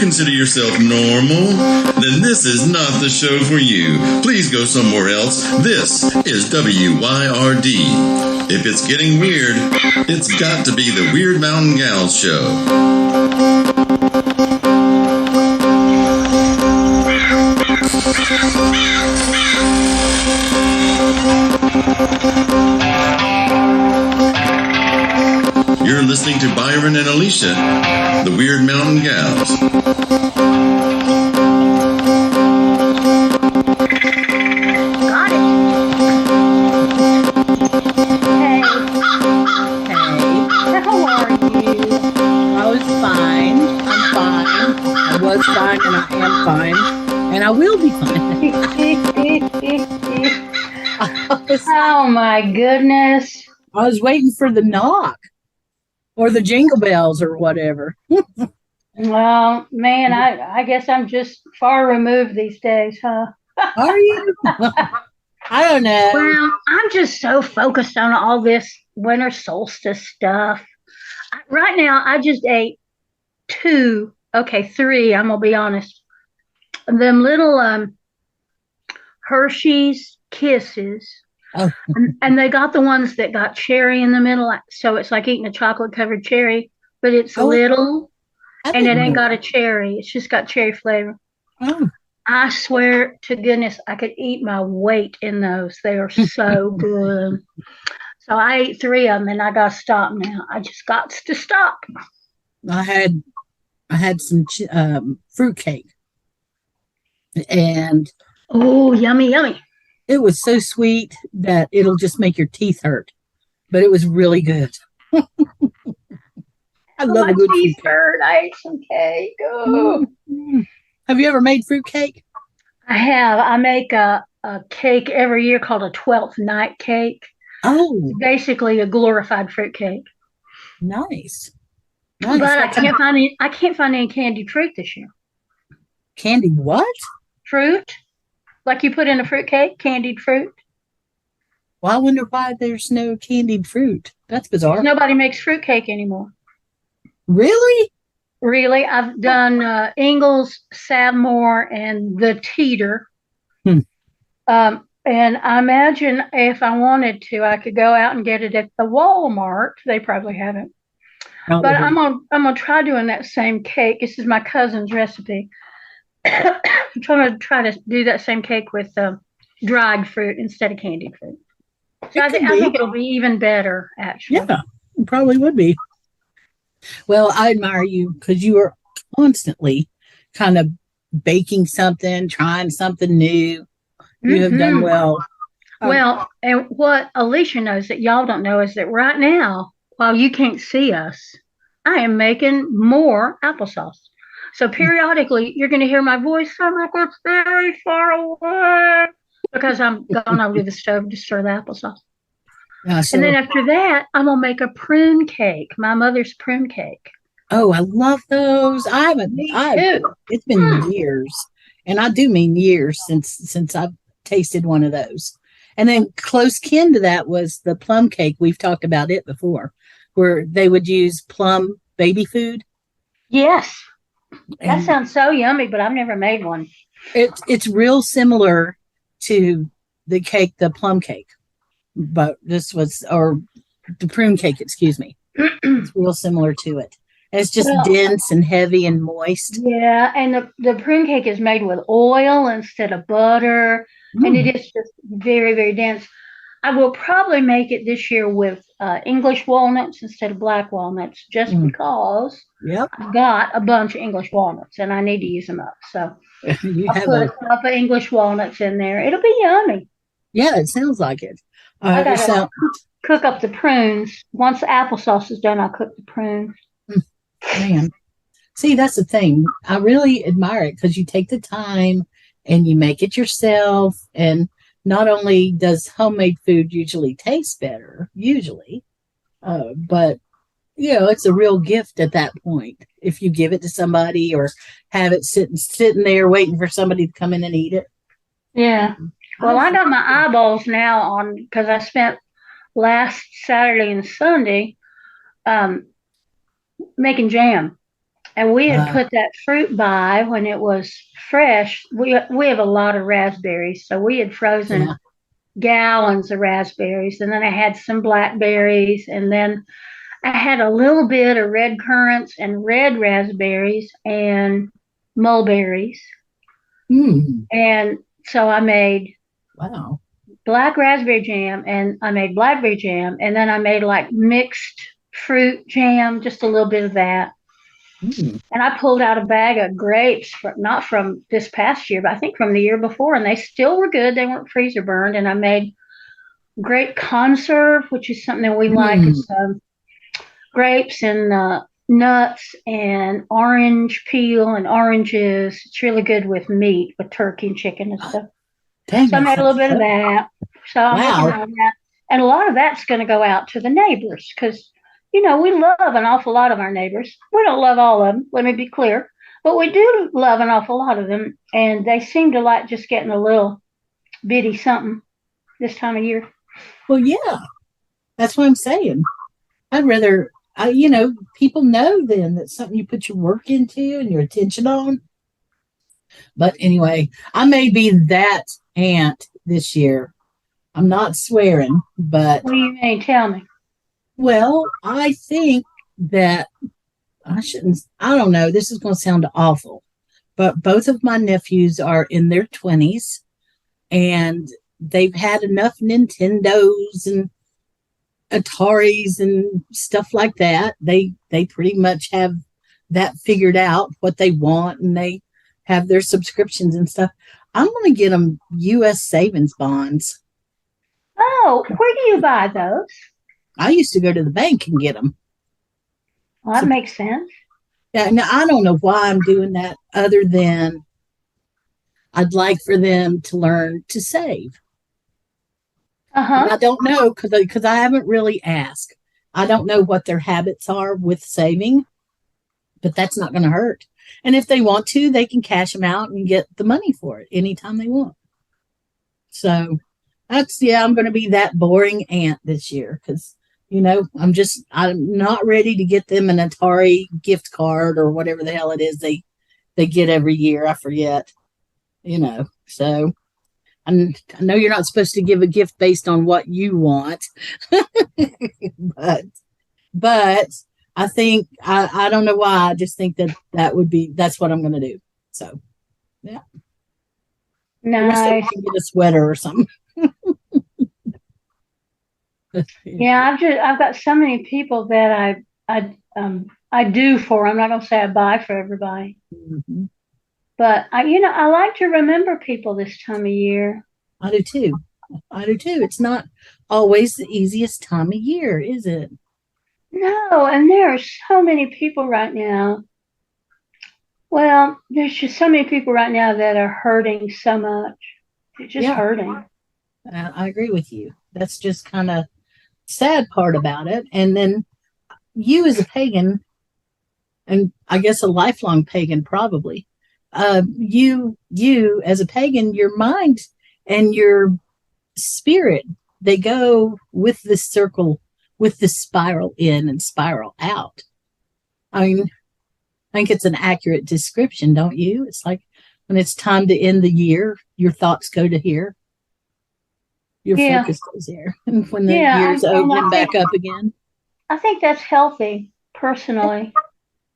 consider yourself normal? Then this is not the show for you. Please go somewhere else. This is WYRD. If it's getting weird, it's got to be the Weird Mountain Gals Show. You're listening to Byron and Alicia, the Weird Mountain Gals. Got it. Hey. How are you? I was fine. I'm fine. I was fine and I am fine. And I will be fine. Oh my goodness. I was waiting for the knock. Or the jingle bells or whatever. Well, man, I guess I'm just far removed these days, huh? Are you? I don't know. Well, I'm just so focused on all this winter solstice stuff. Right now, I just ate three, I'm going to be honest. Them little Hershey's Kisses. Oh. And they got the ones that got cherry in the middle, so it's like eating a chocolate-covered cherry, but it's little, and it ain't got a cherry. It's just got cherry flavor. Oh. I swear to goodness, I could eat my weight in those. They are so good. So I ate three of them, and I got to stop now. I just got to stop. I had some fruit cake, and oh, yummy, yummy. It was so sweet that it'll just make your teeth hurt, but it was really good. I love a good teeth fruit hurt. I ate some cake. Oh. Mm-hmm. Have you ever made fruit cake? I have. I make a cake every year called a 12th night cake. Oh, it's basically a glorified fruit cake. Nice. But I can't find any candied fruit this year. Candied what? Fruit. Like you put in a fruit cake, candied fruit. Well, I wonder why there's no candied fruit. That's bizarre. Nobody makes fruit cake anymore. Really? Really? I've done Ingles, Savmore, and the Teeter. And I imagine if I wanted to, I could go out and get it at the Walmart. They probably haven't. But I'm gonna try doing that same cake. This is my cousin's recipe. I'm trying to do that same cake with dried fruit instead of candied fruit. So I think it'll be even better, actually. Yeah, it probably would be. Well, I admire you because you are constantly kind of baking something, trying something new. You have done well. Well, and what Alicia knows that y'all don't know is that right now, while you can't see us, I am making more applesauce. So periodically, you're going to hear my voice sound like it's very far away because I'm going over to the stove to stir the applesauce. And then after that, I'm going to make a prune cake, my mother's prune cake. Oh, I love those. It's been years, and I do mean years since I've tasted one of those. And then close kin to that was the plum cake. We've talked about it before, where they would use plum baby food. Yes. That sounds so yummy, but I've never made one. It's real similar to the plum cake, but or the prune cake, excuse me. It's real similar to it. And it's just dense and heavy and moist. Yeah, and the prune cake is made with oil instead of butter, and it is just very, very dense. I will probably make it this year with English walnuts instead of black walnuts, just because I've got a bunch of English walnuts and I need to use them up. So I'll put a cup of English walnuts in there. It'll be yummy. Yeah, it sounds like it. I gotta cook up the prunes. Once the applesauce is done, I'll cook the prunes. Man, see, that's the thing. I really admire it because you take the time and you make it yourself, and not only does homemade food usually taste better, but it's a real gift at that point. If you give it to somebody or have it sitting there waiting for somebody to come in and eat it. Yeah. Well, I got my eyeballs now on, because I spent last Saturday and Sunday making jam. And we had put that fruit by when it was fresh. We have a lot of raspberries, so we had frozen gallons of raspberries, and then I had some blackberries, and then I had a little bit of red currants and red raspberries and mulberries. And so I made black raspberry jam, and I made blackberry jam, and then I made like mixed fruit jam, just a little bit of that. And I pulled out a bag of grapes, not from this past year, but I think from the year before, and they still were good. They weren't freezer burned. And I made grape conserve, which is something that we like. It's grapes and nuts and orange peel and oranges. It's really good with meat, with turkey and chicken and stuff. So I made a little bit of that. So I'm making all that. And a lot of that's going to go out to the neighbors because, we love an awful lot of our neighbors. We don't love all of them, let me be clear. But we do love an awful lot of them. And they seem to like just getting a little bitty something this time of year. Well, yeah. That's what I'm saying. I'd rather, people know then that's something you put your work into and your attention on. But anyway, I may be that aunt this year. I'm not swearing, but... What do you mean? Tell me. Well, I think that I don't know, this is going to sound awful, but both of my nephews are in their 20s and they've had enough Nintendos and Ataris and stuff like that. They pretty much have that figured out, what they want, and they have their subscriptions and stuff. I'm going to get them U.S. savings bonds. Oh, where do you buy those? I used to go to the bank and get them. Well, that makes sense. Yeah, now I don't know why I'm doing that other than I'd like for them to learn to save. I don't know because I haven't really asked. I don't know what their habits are with saving, but that's not going to hurt. And if they want to, they can cash them out and get the money for it anytime they want. So I'm going to be that boring aunt this year because, I'm not ready to get them an Atari gift card or whatever the hell it is they get every year. I forget, so I know you're not supposed to give a gift based on what you want, but I think, I don't know why. I just think that's what I'm going to do. So, yeah. Nice. Get a sweater or something. Yeah, I've got so many people that I do for. I'm not going to say I buy for everybody, but I like to remember people this time of year. I do too. It's not always the easiest time of year, is it? No, and there are so many people right now. Well, there's just so many people right now that are hurting so much. They're just hurting. I agree with you. That's just kind of sad part about it. And then you as a pagan, and I guess a lifelong pagan probably, you as a pagan, your mind and your spirit, they go with this circle, with the spiral in and spiral out. I mean, I think it's an accurate description, don't you? It's like when it's time to end the year, your thoughts go to here. Your focus goes there. And when the year's over and back up again. I think that's healthy, personally.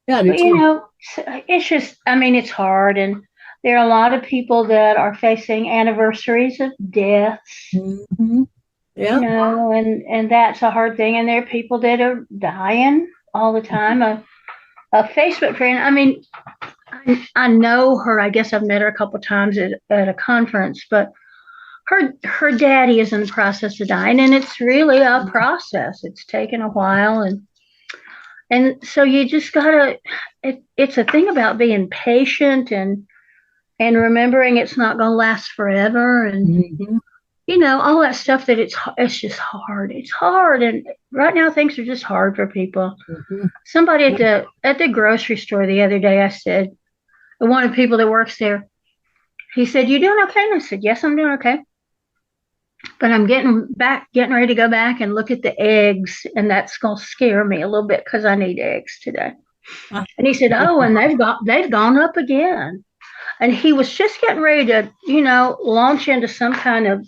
Yeah, but, it's just, it's hard. And there are a lot of people that are facing anniversaries of deaths. Mm-hmm. Yeah. And that's a hard thing. And there are people that are dying all the time. A Facebook friend, I know her. I guess I've met her a couple of times at a conference, but her daddy is in the process of dying, and it's really a process. It's taken a while, and so you just gotta. It's a thing about being patient and remembering it's not going to last forever, and all that stuff. That it's just hard. It's hard, and right now things are just hard for people. Somebody at the grocery store the other day, I said, one of the people that works there, he said, "You doing okay?" And I said, "Yes, I'm doing okay. But I'm getting ready to go back and look at the eggs, and that's going to scare me a little bit because I need eggs today." And he said, oh, and they've gone up again. And he was just getting ready to, launch into some kind of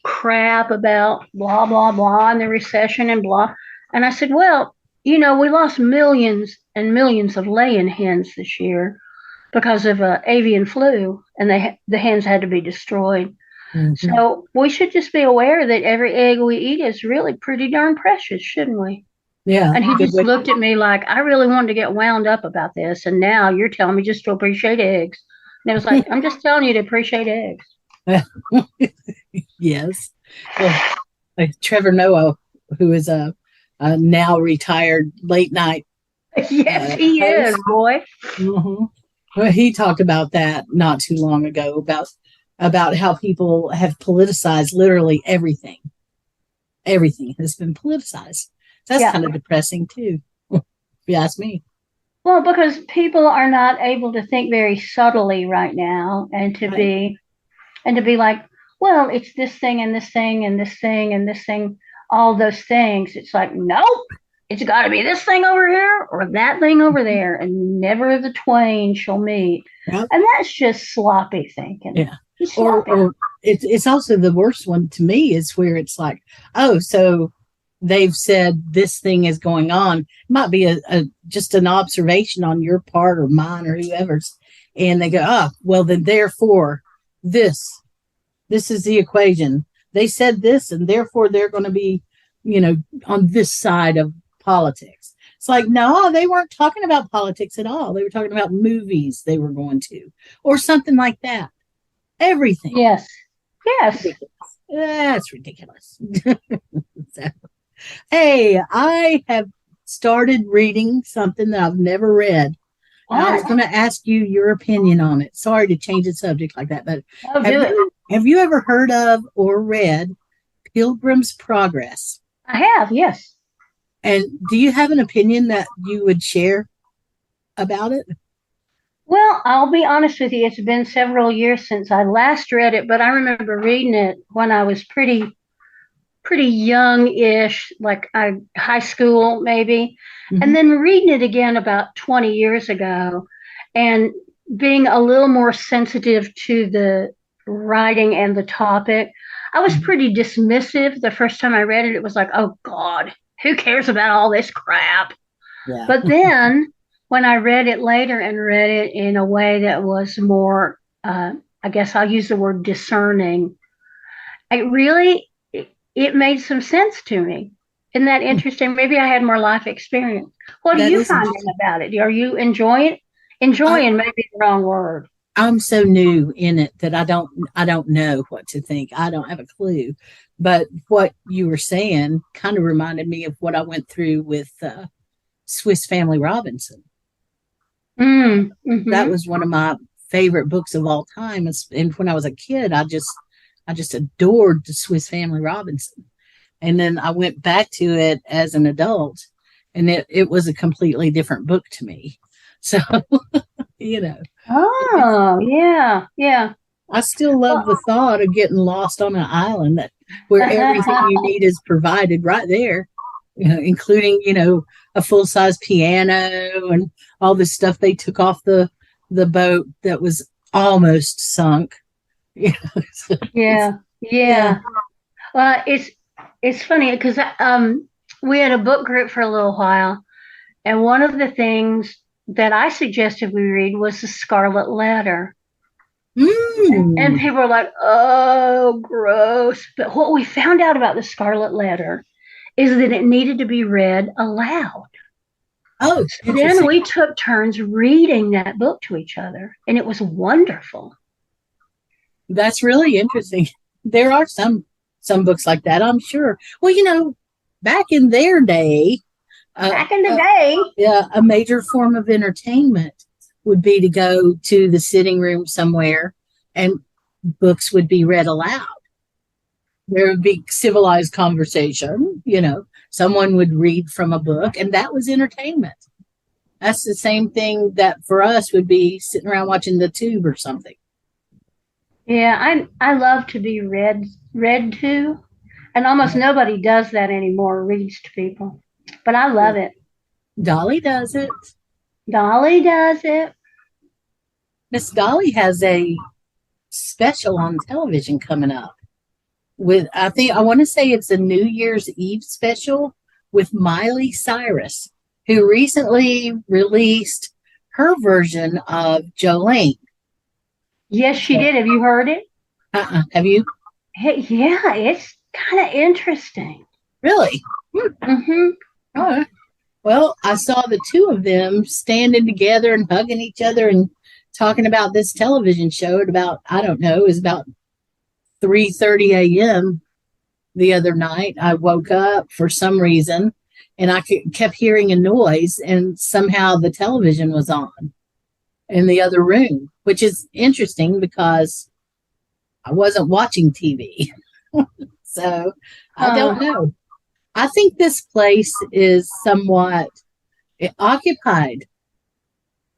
crap about blah, blah, blah, and the recession and blah. And I said, well, we lost millions and millions of laying hens this year because of avian flu, and the hens had to be destroyed. Mm-hmm. So we should just be aware that every egg we eat is really pretty darn precious, shouldn't we? Yeah. And he just looked at me like, I really wanted to get wound up about this, and now you're telling me just to appreciate eggs. And it was like, I'm just telling you to appreciate eggs. Yes. Well, Trevor Noah, who is a now retired late night. Yes, he host. Is, boy. Mm-hmm. Well, he talked about that not too long ago, about how people have politicized literally everything. Everything has been politicized. That's kind of depressing too, if you ask me. Well, because people are not able to think very subtly right now, and to be like, well, it's this thing and this thing and this thing and this thing, all those things. It's like, nope, it's got to be this thing over here or that thing over there, and never the twain shall meet. Yep. And that's just sloppy thinking. Yeah. Or it's also the worst one to me is where it's like, oh, so they've said this thing is going on. It might be a just an observation on your part or mine or whoever's. And they go, well, then therefore this is the equation. They said this, and therefore they're going to be, on this side of politics. It's like, no, they weren't talking about politics at all. They were talking about movies they were going to, or something like that. Everything. Yes. That's ridiculous. So, hey, I have started reading something that I've never read. I was going to ask you your opinion on it. Sorry to change the subject like that, but have you ever heard of or read Pilgrim's Progress? I have, yes. And do you have an opinion that you would share about it? Well, I'll be honest with you. It's been several years since I last read it, but I remember reading it when I was pretty young-ish, like high school maybe, and then reading it again about 20 years ago and being a little more sensitive to the writing and the topic. I was pretty dismissive the first time I read it. It was like, oh, God, who cares about all this crap? Yeah. But then when I read it later and read it in a way that was more, I guess I'll use the word discerning, it made some sense to me. Isn't that interesting? Maybe I had more life experience. What do you find about it? Are you enjoying it? Enjoying may be the wrong word. I'm so new in it that I don't know what to think. I don't have a clue. But what you were saying kind of reminded me of what I went through with Swiss Family Robinson. That was one of my favorite books of all time. And when I was a kid, I just adored the Swiss Family Robinson. And then I went back to it as an adult, and it was a completely different book to me. So, Oh, yeah. I still love the thought of getting lost on an island where everything you need is provided right there, including, a full-size piano and all this stuff they took off the boat that was almost sunk. Yeah. Well, it's funny because we had a book group for a little while, and one of the things that I suggested we read was The Scarlet Letter. And people were like, oh, gross. But what we found out about The Scarlet Letter is that it needed to be read aloud. Oh, so then we took turns reading that book to each other, and it was wonderful. That's really interesting. There are some books like that, I'm sure. Well, back in their day, yeah, a major form of entertainment would be to go to the sitting room somewhere and books would be read aloud. There would be civilized conversation, someone would read from a book, and that was entertainment. That's the same thing that for us would be sitting around watching the tube or something. Yeah, I love to be read to, and almost nobody does that anymore, reads to people. But I love it. Dolly does it. Dolly does it. Miss Dolly has a special on television coming up with, I want to say it's a New Year's Eve special with Miley Cyrus, who recently released her version of Jolene. Yes, she did. Have you heard it? Have you? Hey, yeah, it's kind of interesting. Really? Mm-hmm. All right. Well, I saw the two of them standing together and hugging each other and talking about this television show at about, I don't know, it was about 3:30 a.m. the other night. I woke up for some reason and I kept hearing a noise, and somehow the television was on in the other room, which is interesting because I wasn't watching TV. So I don't know. I think this place is somewhat occupied.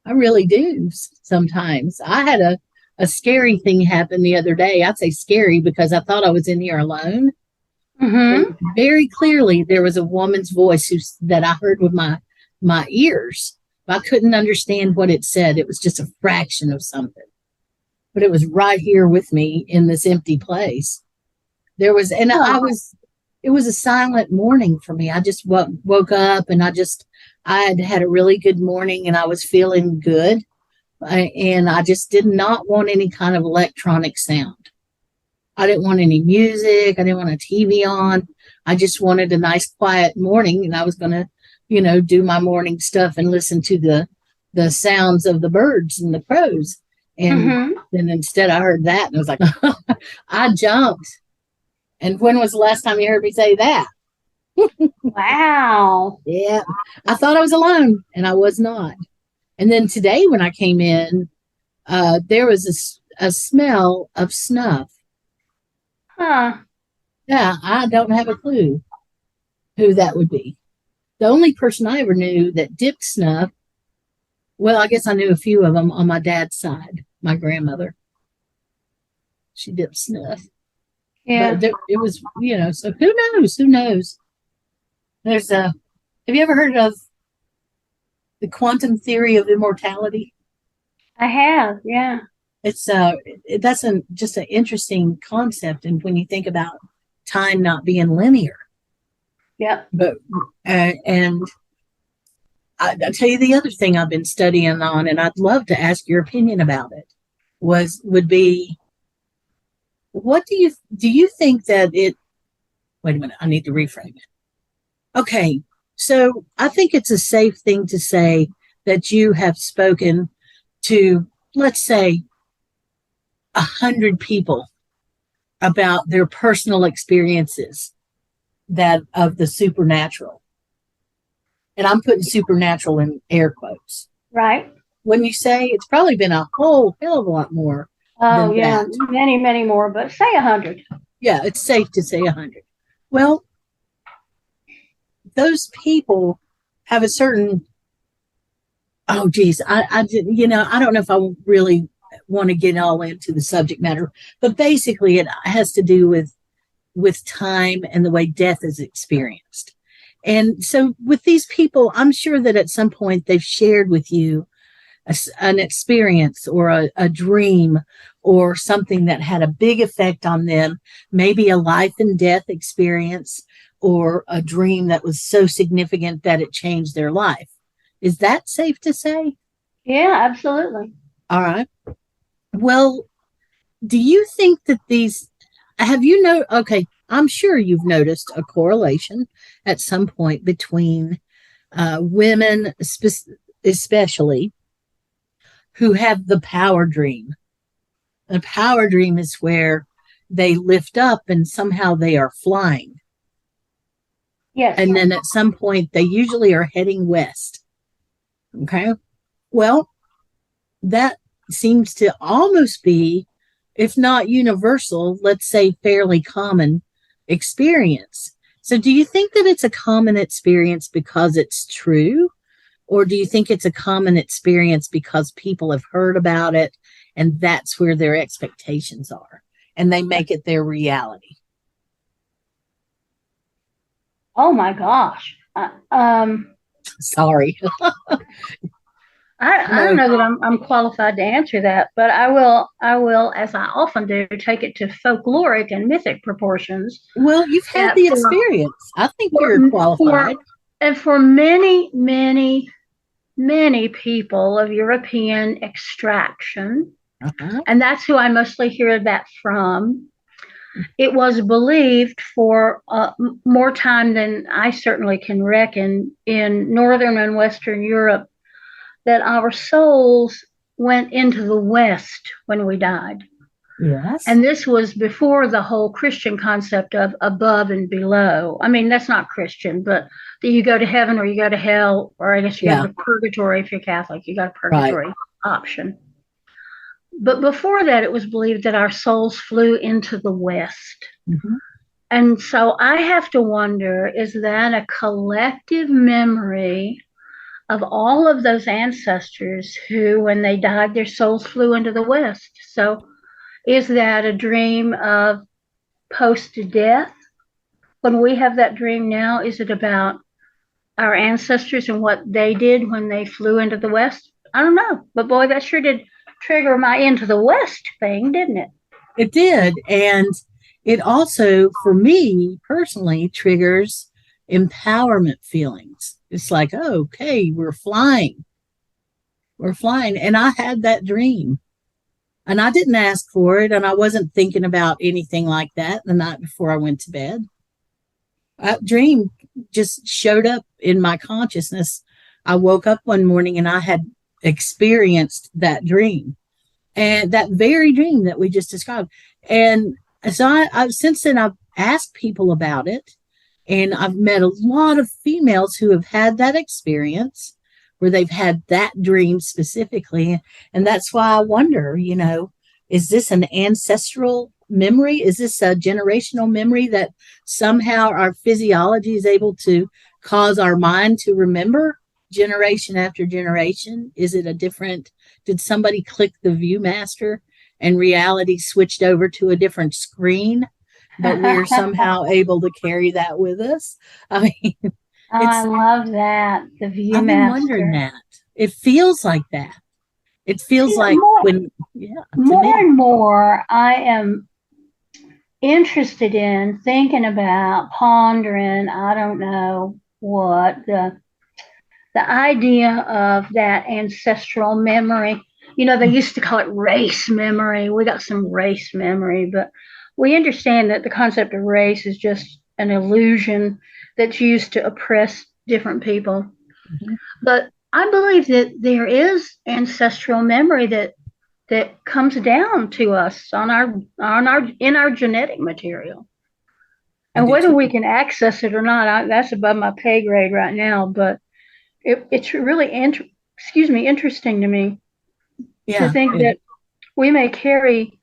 I really do sometimes. I had a scary thing happen the other day. I'd say scary because I thought I was in here alone. Mm-hmm. Very clearly, there was a woman's voice that I heard with my ears. I couldn't understand what it said. It was just a fraction of something. But it was right here with me in this empty place. There was, and it was a silent morning for me. I just woke up and I had a really good morning and I was feeling good. And I just did not want any kind of electronic sound. I didn't want any music. I didn't want a TV on. I just wanted a nice quiet morning, and I was going to, do my morning stuff and listen to the sounds of the birds and the crows. And then instead I heard that and I was like, I jumped. And when was the last time you heard me say that? Wow. Yeah. I thought I was alone, and I was not. And then today when I came in, there was a smell of snuff. Huh. Yeah, I don't have a clue who that would be. The only person I ever knew that dipped snuff, well, I guess I knew a few of them on my dad's side. My grandmother, she dipped snuff. Yeah. But it was, so who knows? Who knows? Have you ever heard of the quantum theory of immortality? I have, yeah. It's that's just an interesting concept, and when you think about time not being linear. Yep. But and I'll tell you the other thing I've been studying on, and I'd love to ask your opinion about it. Would be, what do you think that it? Wait a minute, I need to reframe it. Okay, so I think it's a safe thing to say that you have spoken to, let's say, 100 people about their personal experiences that of the supernatural. And I'm putting supernatural in air quotes. Right. When you say it's probably been a whole hell of a lot more. Oh, yeah. That. Many, many more, but say 100. Yeah, it's safe to say 100. Well, those people have a certain, oh, geez, I don't know if I really want to get all into the subject matter, but basically it has to do with time and the way death is experienced. And so with these people, I'm sure that at some point they've shared with you an experience or a dream or something that had a big effect on them, maybe a life and death experience or a dream that was so significant that it changed their life. Is that safe to say? Yeah, absolutely. All right. Well, do you think that okay, I'm sure you've noticed a correlation at some point between women, especially, who have the power dream. The power dream is where they lift up and somehow they are flying. Yes. And then at some point, they usually are heading west. Okay. Well, that seems to almost be, if not universal, let's say fairly common experience. So do you think that it's a common experience because it's true? Or do you think it's a common experience because people have heard about it and that's where their expectations are and they make it their reality? Oh my gosh. Sorry. I don't know that I'm qualified to answer that, but I will, as I often do, take it to folkloric and mythic proportions. Well, you've had the experience. I think you're qualified. And for many, many, many people of European extraction, and that's who I mostly hear that from, it was believed for more time than I certainly can reckon in Northern and Western Europe that our souls went into the West when we died. Yes. And this was before the whole Christian concept of above and below. I mean, that's not Christian, but that you go to heaven or you go to hell, or I guess you go to purgatory if you're Catholic, you got a purgatory option. But before that, it was believed that our souls flew into the West. Mm-hmm. And so I have to wonder, is that a collective memory of all of those ancestors who, when they died, their souls flew into the West? So is that a dream of post-death? When we have that dream now, is it about our ancestors and what they did when they flew into the West? I don't know. But boy, that sure did trigger my into the West thing, didn't it? It did. And it also, for me personally, triggers empowerment feelings. It's like, oh, okay, we're flying. We're flying. And I had that dream. And I didn't ask for it. And I wasn't thinking about anything like that the night before I went to bed. That dream just showed up in my consciousness. I woke up one morning and I had experienced that dream, and that very dream that we just described. And so I've since then I've asked people about it, and I've met a lot of females who have had that experience where they've had that dream specifically. And that's why I wonder, is this an ancestral memory? Is this a generational memory that somehow our physiology is able to cause our mind to remember generation after generation? Is it did somebody click the Viewmaster and reality switched over to a different screen, but we're somehow able to carry that with us? I mean, I love that. The Viewmaster. I've been wondering that. It feels like that. It feels like more and more I am interested in thinking about, pondering, I don't know what, the idea of that ancestral memory. They used to call it race memory. We got some race memory, but we understand that the concept of race is just an illusion that's used to oppress different people. Mm-hmm. But I believe that there is ancestral memory that comes down to us in our genetic material. And whether we can access it or not, that's above my pay grade right now. But it's really interesting to me to think that we may carry,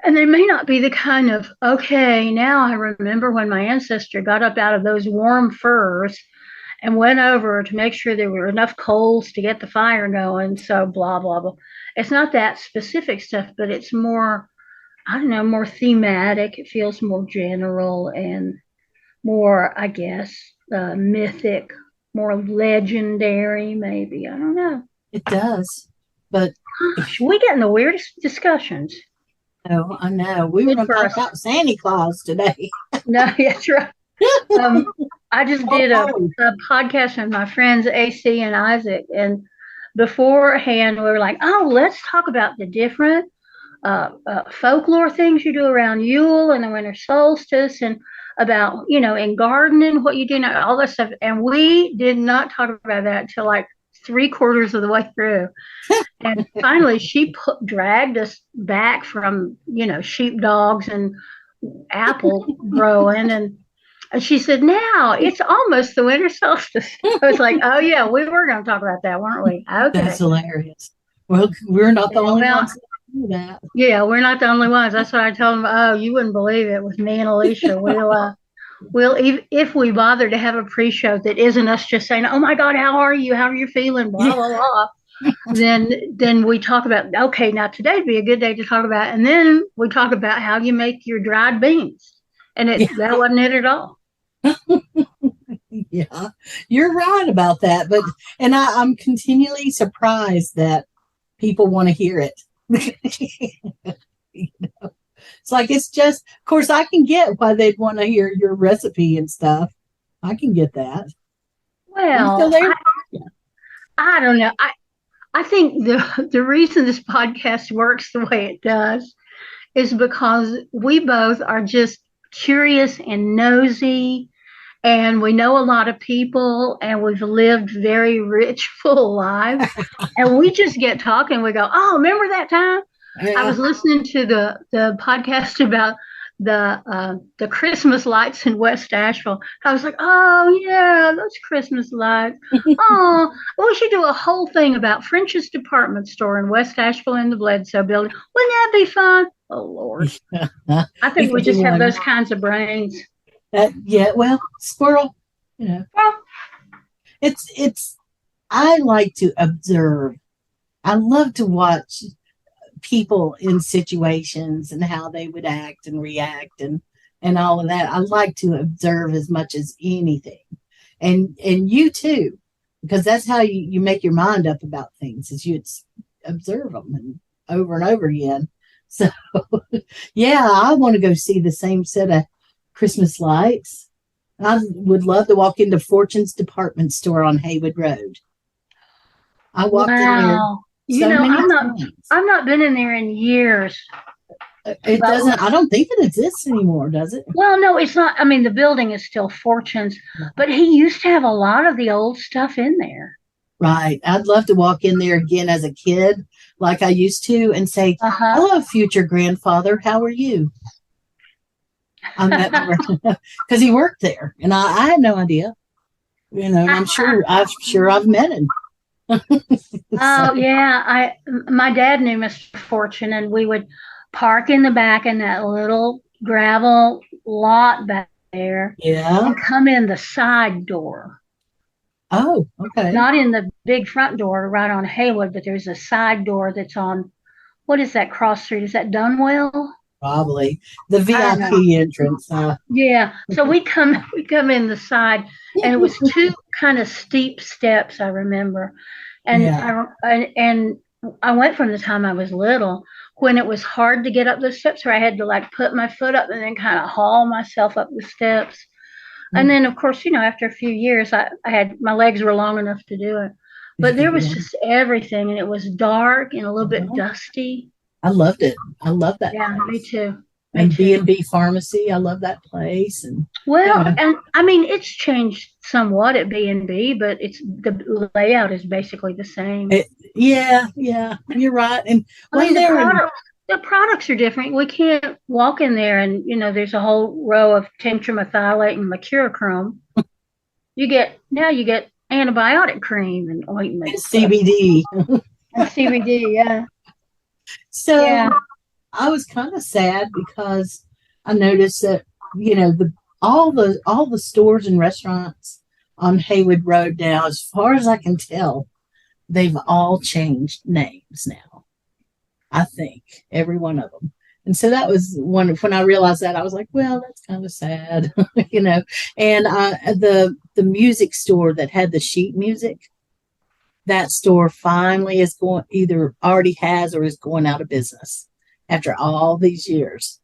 and they may not be the kind of, okay, now I remember when my ancestor got up out of those warm furs and went over to make sure there were enough coals to get the fire going. So blah, blah, blah. It's not that specific stuff, but it's more, I don't know, more thematic. It feels more general and more, I guess, mythic, more legendary, maybe. I don't know. It does. But we get in the weirdest discussions. Oh, I know. We were going to talk about Santa Claus today. No, that's right. I just did a podcast with my friends AC and Isaac, and beforehand we were like, oh, let's talk about the different folklore things you do around Yule and the winter solstice, and about, in gardening, what you do, all that stuff. And we did not talk about that until like 3/4 of the way through. And finally she dragged us back from, sheepdogs and apple growing. And she said, now it's almost the winter solstice. I was like, oh yeah, we were going to talk about that, weren't we? Okay. That's hilarious. Well, we're not the only ones that do that. Yeah, we're not the only ones. That's what I told them. Oh, you wouldn't believe it with me and Alicia. We'll if we bother to have a pre-show that isn't us just saying, oh my God, how are you? How are you feeling? Blah, blah, blah. Then we talk about, okay, now today'd be a good day to talk about. And then we talk about how you make your dried beans. And that wasn't it at all. Yeah, you're right about that. But I'm continually surprised that people want to hear it. It's like it's just, of course, I can get why they'd want to hear your recipe and stuff. I can get that. Well, I don't know. I think the reason this podcast works the way it does is because we both are just curious and nosy, and we know a lot of people, and we've lived very rich, full lives, and we just get talking. We go, "Oh, remember that time?" I was listening to the podcast about the Christmas lights in West Asheville. I was like, "Oh yeah, those Christmas lights." Oh, we should do a whole thing about French's department store in West Asheville in the Bledsoe building. Wouldn't that be fun? Oh Lord, I think we just have those kinds of brains. Yeah, well, squirrel. Well, it's. I like to observe. I love to watch people in situations and how they would act and react and all of that. I like to observe as much as anything, and you too, because that's how you make your mind up about things, is you observe them and over again. So yeah, I want to go see the same set of Christmas lights. I would love to walk into Fortune's department store on Haywood Road. I walked in there. I've not been in there in years. It doesn't. I don't think it exists anymore, does it? Well, no, it's not. I mean, the building is still Fortune's, but he used to have a lot of the old stuff in there. Right. I'd love to walk in there again as a kid, like I used to, and say, "Hello, future grandfather. How are you?" I met because he worked there, and I had no idea. I'm sure I've met him. Oh yeah, my dad knew Mr. Fortune, and we would park in the back in that little gravel lot back there. Yeah. And come in the side door. Oh, okay. Not in the big front door right on Haywood, but there's a side door that's on, what is that cross street? Is that Dunwell? Probably the VIP entrance. Yeah. So we come in the side, and it was two kind of steep steps, I remember. And I went from the time I was little, when it was hard to get up the steps, where I had to like put my foot up and then kind of haul myself up the steps. And then, of course, after a few years, I had, my legs were long enough to do it. But there was just everything, and it was dark and a little bit dusty. I loved it. I love that. Yeah, place. Me too. And B&B Pharmacy, I love that place. And and I mean, it's changed somewhat at B&B, but the layout is basically the same. Yeah, you're right. And the products are different. We can't walk in there and there's a whole row of tetramethylated and mercurochrome. You get antibiotic cream and ointment. And CBD. And CBD, yeah. So I was kind of sad because I noticed that all the stores and restaurants on Haywood Road now, as far as I can tell, they've all changed names now. I think every one of them. And so that was when I realized that, I was like, well, that's kind of sad, And the music store that had the sheet music, that store finally is either already has or is going out of business after all these years.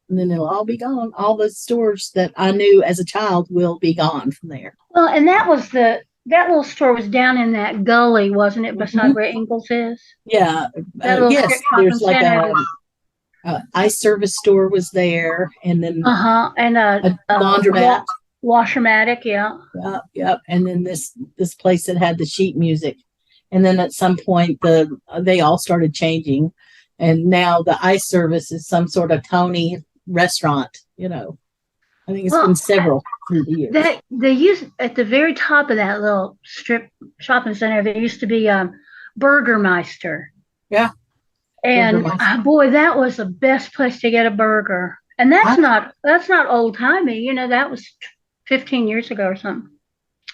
And then it'll all be gone. All the stores that I knew as a child will be gone from there. Well, and that little store was down in that gully, wasn't it, beside where Ingalls is? Yeah. Yes, there's like a ice service store was there, and then and a laundromat. Washermatic, yeah. Yep. And then this place that had the sheet music. And then at some point they all started changing. And now the ice service is some sort of Tony restaurant, I think it's been several through the years. They used at the very top of that little strip shopping center, there used to be Burgermeister. Yeah. And boy, that was the best place to get a burger. And that's not old timey, that was 15 years ago or something.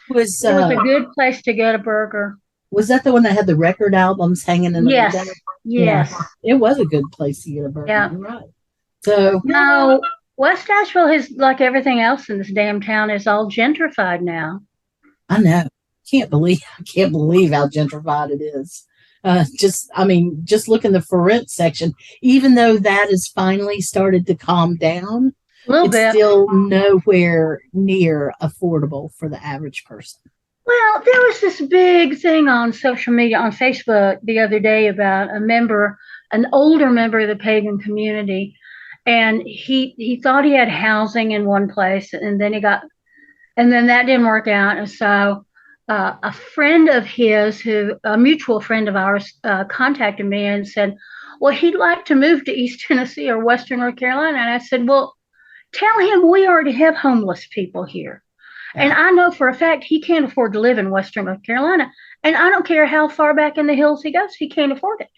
It was a good place to get a burger. Was that the one that had the record albums hanging in the window? Yes. It was a good place to get a burger. Yeah. You're right. So now West Asheville is like everything else in this damn town is all gentrified now. I know. I can't believe how gentrified it is. Just look in the for rent section. Even though that has finally started to calm down, A little it's bit. still nowhere near affordable for the average person. Well, there was this big thing on social media, on Facebook the other day about an older member of the pagan community, and he thought he had housing in one place, and then that didn't work out, and so a friend of his, a mutual friend of ours, contacted me and said, well, he'd like to move to East Tennessee or Western North Carolina. And I said, well, tell him we already have homeless people here. Yeah. And I know for a fact he can't afford to live in Western North Carolina. And I don't care how far back in the hills he goes, he can't afford it.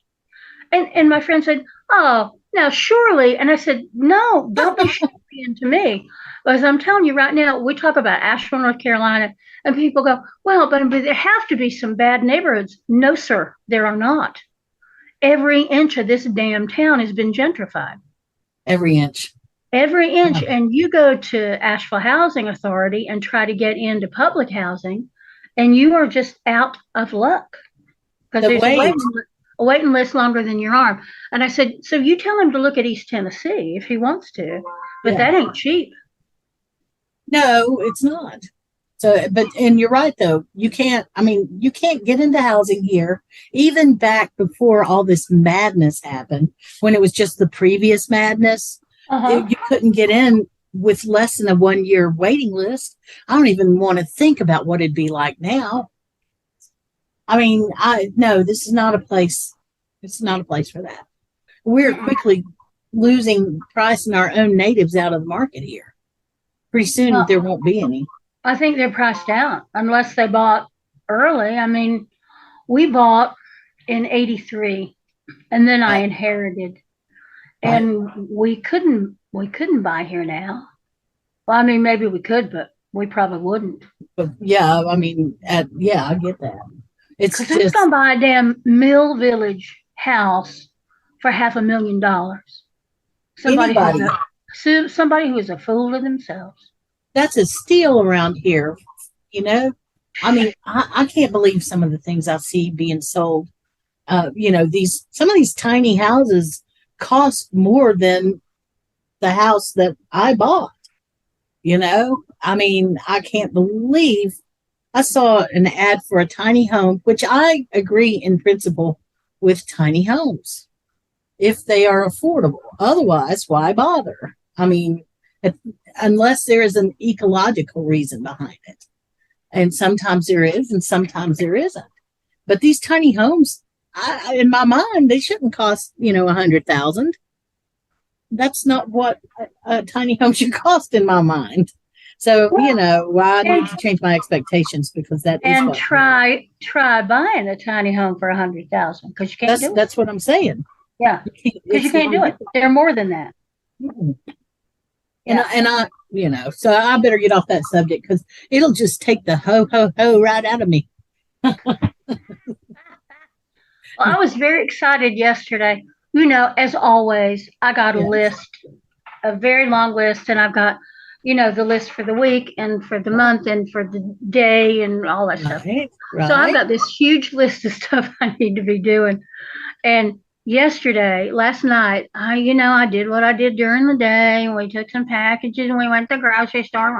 And my friend said, oh, now surely. And I said, no, don't be shocking to me. Because I'm telling you right now, we talk about Asheville, North Carolina, and people go, well, but there have to be some bad neighborhoods. No, sir, there are not. Every inch of this damn town has been gentrified. Every inch. Every inch. Yeah. And you go to Asheville Housing Authority and try to get into public housing, and you are just out of luck. Because there's a waiting list longer than your arm. And I said, so you tell him to look at East Tennessee if he wants to, but that ain't cheap. No, it's not. So, and you're right though. You can't get into housing here, even back before all this madness happened, when it was just the previous madness. You couldn't get in with less than a 1 year waiting list. I don't even want to think about what it'd be like now. No, this is not a place. It's not a place for that. We're quickly losing price in our own natives out of the market here. Pretty soon there won't be any. I think they're priced out unless they bought early. We bought in 83 and then I inherited, and we couldn't buy here now. Well, maybe we could, but we probably wouldn't. But yeah, I get that. It's just who's gonna buy a damn Mill Village house for $500,000. Somebody who is a fool to themselves. That's a steal around here, I can't believe some of the things I see being sold. Some of these tiny houses cost more than the house that I bought. I can't believe. I saw an ad for a tiny home, which I agree in principle with tiny homes, if they are affordable. Otherwise, why bother? Unless there is an ecological reason behind it. And sometimes there is, and sometimes there isn't. But these tiny homes, in my mind, they shouldn't cost, $100,000. That's not what a tiny home should cost in my mind. So, I need to change my expectations, because that is and try buying a tiny home for $100,000, because you can't do it. That's what I'm saying. Yeah, because you can't do it. They're more than that. Mm-hmm. Yeah. So I better get off that subject, because it'll just take the ho right out of me. Well, I was very excited yesterday. As always, I got a very long list, and I've got the list for the week and for the month and for the day and all that stuff. Right. So I've got this huge list of stuff I need to be doing. And last night, I did what I did during the day. We took some packages and we went to the grocery store.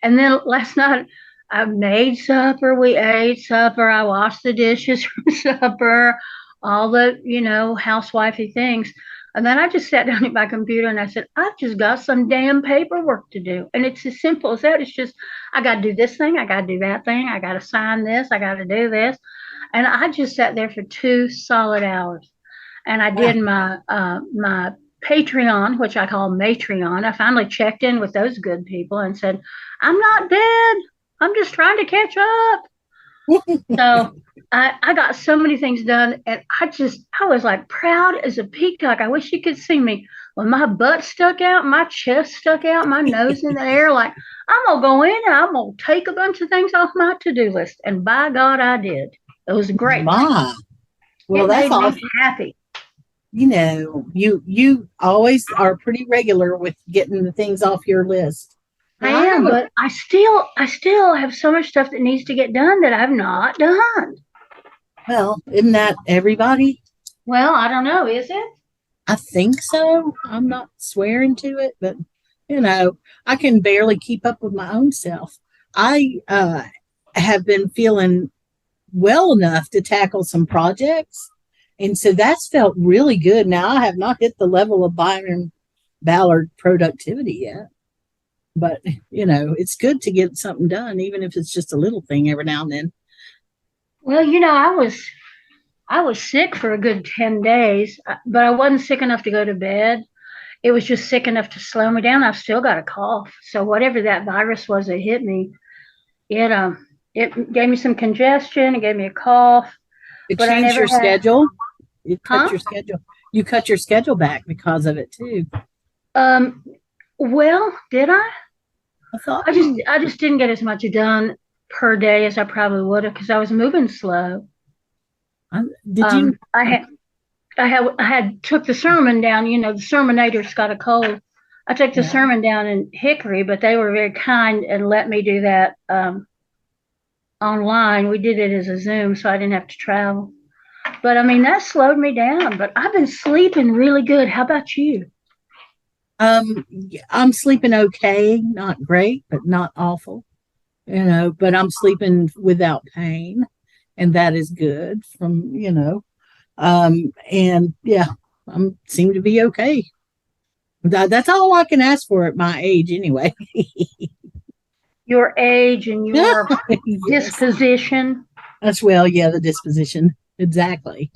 And then last night, I made supper. We ate supper. I washed the dishes for supper, all the, housewifey things. And then I just sat down at my computer and I said, I've just got some damn paperwork to do. And it's as simple as that. It's just, I got to do this thing. I got to do that thing. I got to sign this. I got to do this. And I just sat there for 2 solid hours. And I did my Patreon, which I call Matreon. I finally checked in with those good people and said, I'm not dead. I'm just trying to catch up. So I got so many things done, and I was like proud as a peacock. I wish you could see me when my butt stuck out, my chest stuck out, my nose in the air. Like, I'm going to go in and I'm going to take a bunch of things off my to-do list. And by God, I did. It was great. Wow. Well, that's awesome. Made me happy. you always are pretty regular with getting the things off your list. I am, but I still have so much stuff that needs to get done that I've not done. Well, isn't that everybody? Well, I don't know. Is it? I think so. I'm not swearing to it, but I can barely keep up with my own self. I have been feeling well enough to tackle some projects, and so that's felt really good. Now I have not hit the level of Byron Ballard productivity yet, but it's good to get something done, even if it's just a little thing every now and then. Well, I was sick for a good 10 days, but I wasn't sick enough to go to bed. It was just sick enough to slow me down. I've still got a cough. So whatever that virus was that hit me, it gave me some congestion. It gave me a cough. It changed your schedule. You cut your schedule. You cut your schedule back because of it too. Well, did I? I just didn't get as much done per day as I probably would have because I was moving slow. Did you? I had took the sermon down. The sermonator's got a cold. I took the sermon down in Hickory, but they were very kind and let me do that online. We did it as a Zoom, so I didn't have to travel. But I mean, that slowed me down. But I've been sleeping really good. How about you? I'm sleeping okay, not great, but not awful. But I'm sleeping without pain, and that is good. And yeah, I seem to be okay. That's all I can ask for at my age, anyway. Your age and your disposition. That's the disposition. Exactly.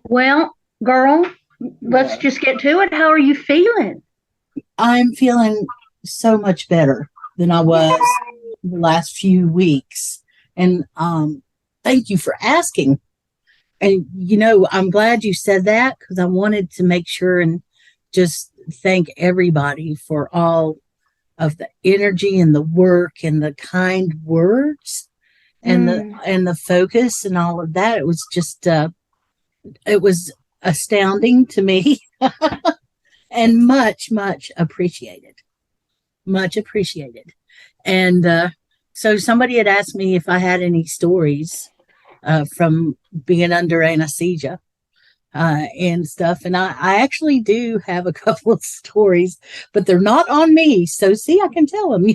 Well, girl, let's just get to it. How are you feeling? I'm feeling so much better than I was the last few weeks. And thank you for asking. And, I'm glad you said that because I wanted to make sure and just thank everybody for all of the energy and the work and the kind words and the focus and all of that. It was just, it was astounding to me and much, much appreciated. Much appreciated. And so somebody had asked me if I had any stories from being under anesthesia and stuff. And I actually do have a couple of stories, but they're not on me. So see, I can tell them.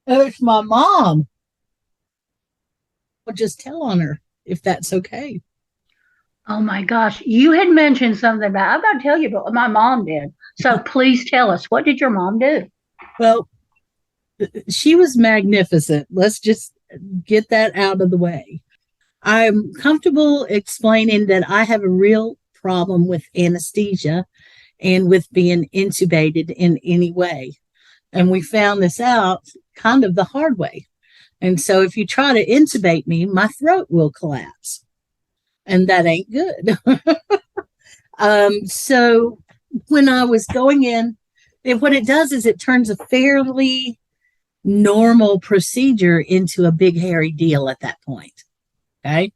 It's my mom. I'll just tell on her if that's okay. Oh my gosh. You had mentioned something about, I'm going to tell you about what my mom did. So please tell us, what did your mom do? Well, she was magnificent. Let's just get that out of the way. I'm comfortable explaining that I have a real problem with anesthesia and with being intubated in any way. And we found this out kind of the hard way. And so if you try to intubate me, my throat will collapse. And that ain't good. So when I was going in, what it does is it turns a fairly normal procedure into a big hairy deal at that point. Okay.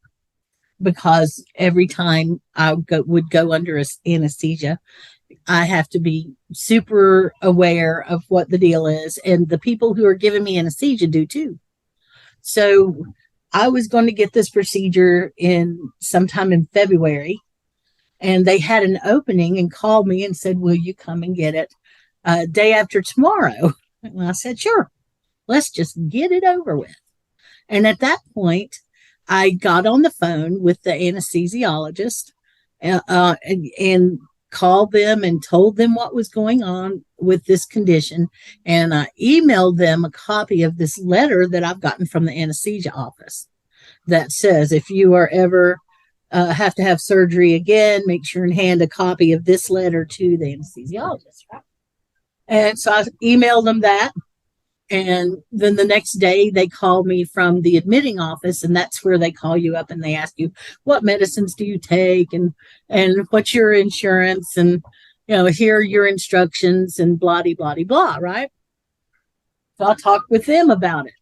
Because every time I would go under anesthesia, I have to be super aware of what the deal is. And the people who are giving me anesthesia do too. So I was going to get this procedure sometime in February, and they had an opening and called me and said, will you come and get it day after tomorrow? And I said, sure, let's just get it over with. And at that point, I got on the phone with the anesthesiologist and called them and told them what was going on with this condition. And I emailed them a copy of this letter that I've gotten from the anesthesia office that says, if you are ever have to have surgery again, make sure and hand a copy of this letter to the anesthesiologist. Right? And so I emailed them that. And then the next day they called me from the admitting office, and that's where they call you up and they ask you, what medicines do you take and what's your insurance, and here are your instructions and blah, blah, blah, blah, right? So I talked with them about it,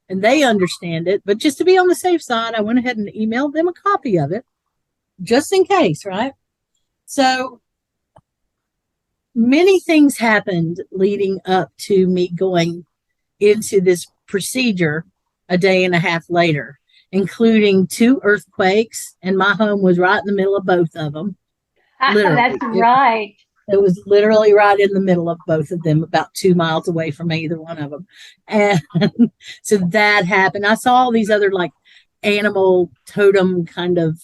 and they understand it. But just to be on the safe side, I went ahead and emailed them a copy of it, just in case, right? So many things happened leading up to me going into this procedure a day and a half later, including 2 earthquakes, and my home was right in the middle of both of them. That's right. It was literally right in the middle of both of them, about 2 miles away from either one of them. And so that happened. I saw all these other like animal totem kind of